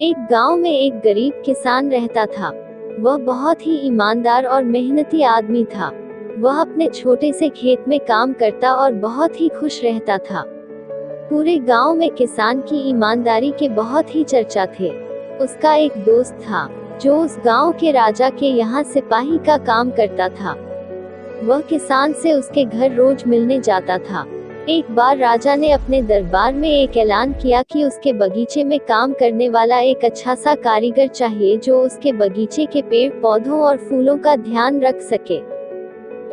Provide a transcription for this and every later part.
एक गांव में एक गरीब किसान रहता था। वह बहुत ही ईमानदार और मेहनती आदमी था। वह अपने छोटे से खेत में काम करता और बहुत ही खुश रहता था। पूरे गांव में किसान की ईमानदारी के बहुत ही चर्चा थे। उसका एक दोस्त था जो उस गांव के राजा के यहाँ सिपाही का काम करता था। वह किसान से उसके घर रोज मिलने जाता था। एक बार राजा ने अपने दरबार में एक ऐलान किया कि उसके बगीचे में काम करने वाला एक अच्छा सा कारीगर चाहिए जो उसके बगीचे के पेड़ पौधों और फूलों का ध्यान रख सके।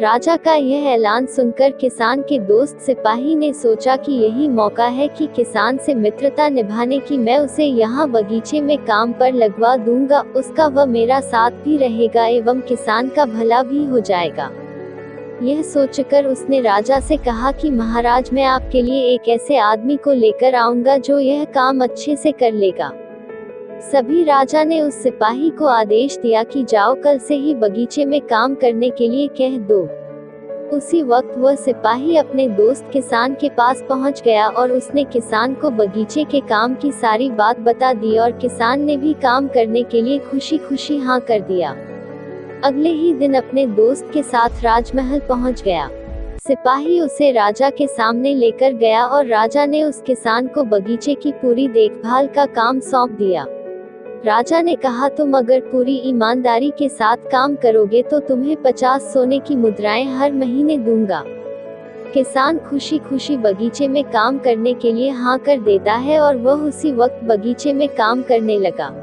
राजा का यह ऐलान सुनकर किसान के दोस्त सिपाही ने सोचा कि यही मौका है कि किसान से मित्रता निभाने की, मैं उसे यहाँ बगीचे में काम पर लगवा दूंगा, उसका वह मेरा साथ भी रहेगा एवं किसान का भला भी हो जाएगा। यह सोचकर उसने राजा से कहा कि महाराज, मैं आपके लिए एक ऐसे आदमी को लेकर आऊंगा जो यह काम अच्छे से कर लेगा। सभी राजा ने उस सिपाही को आदेश दिया कि जाओ, कल से ही बगीचे में काम करने के लिए कह दो। उसी वक्त वह सिपाही अपने दोस्त किसान के पास पहुंच गया और उसने किसान को बगीचे के काम की सारी बात बता दी और किसान ने भी काम करने के लिए खुशी खुशी हाँ कर दिया। अगले ही दिन अपने दोस्त के साथ राजमहल पहुंच गया। सिपाही उसे राजा के सामने लेकर गया और राजा ने उस किसान को बगीचे की पूरी देखभाल का काम सौंप दिया। राजा ने कहा, तुम अगर पूरी ईमानदारी के साथ काम करोगे तो तुम्हें 50 सोने की मुद्राएं हर महीने दूंगा। किसान खुशी खुशी बगीचे में काम करने के लिए हाँ कर देता है और वह उसी वक्त बगीचे में काम करने लगा।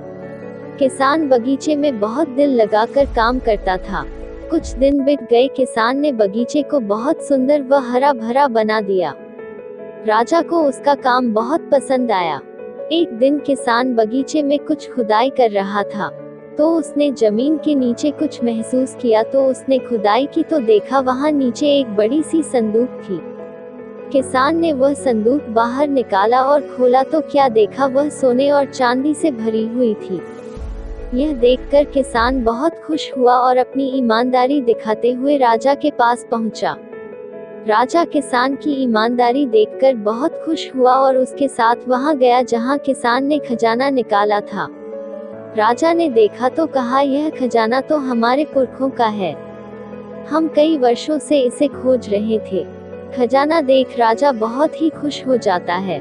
किसान बगीचे में बहुत दिल लगाकर काम करता था। कुछ दिन बीत गए, किसान ने बगीचे को बहुत सुंदर व हरा भरा बना दिया। राजा को उसका काम बहुत पसंद आया। एक दिन किसान बगीचे में कुछ खुदाई कर रहा था तो उसने जमीन के नीचे कुछ महसूस किया। तो उसने खुदाई की तो देखा वहां नीचे एक बड़ी सी संदूक थी। किसान ने वह संदूक बाहर निकाला और खोला तो क्या देखा, वह सोने और चांदी से भरी हुई थी। यह देखकर किसान बहुत खुश हुआ और अपनी ईमानदारी दिखाते हुए राजा के पास पहुंचा। राजा किसान की ईमानदारी देखकर बहुत खुश हुआ और उसके साथ वहां गया जहां किसान ने खजाना निकाला था। राजा ने देखा तो कहा, यह खजाना तो हमारे पुरखों का है, हम कई वर्षों से इसे खोज रहे थे। खजाना देख राजा बहुत ही खुश हो जाता है।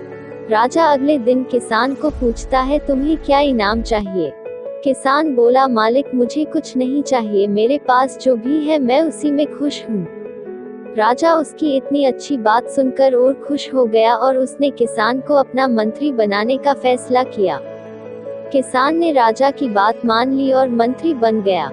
राजा अगले दिन किसान को पूछता है, तुम्हें क्या इनाम चाहिए? किसान बोला, मालिक, मुझे कुछ नहीं चाहिए, मेरे पास जो भी है मैं उसी में खुश हूँ। राजा उसकी इतनी अच्छी बात सुनकर और खुश हो गया और उसने किसान को अपना मंत्री बनाने का फैसला किया। किसान ने राजा की बात मान ली और मंत्री बन गया।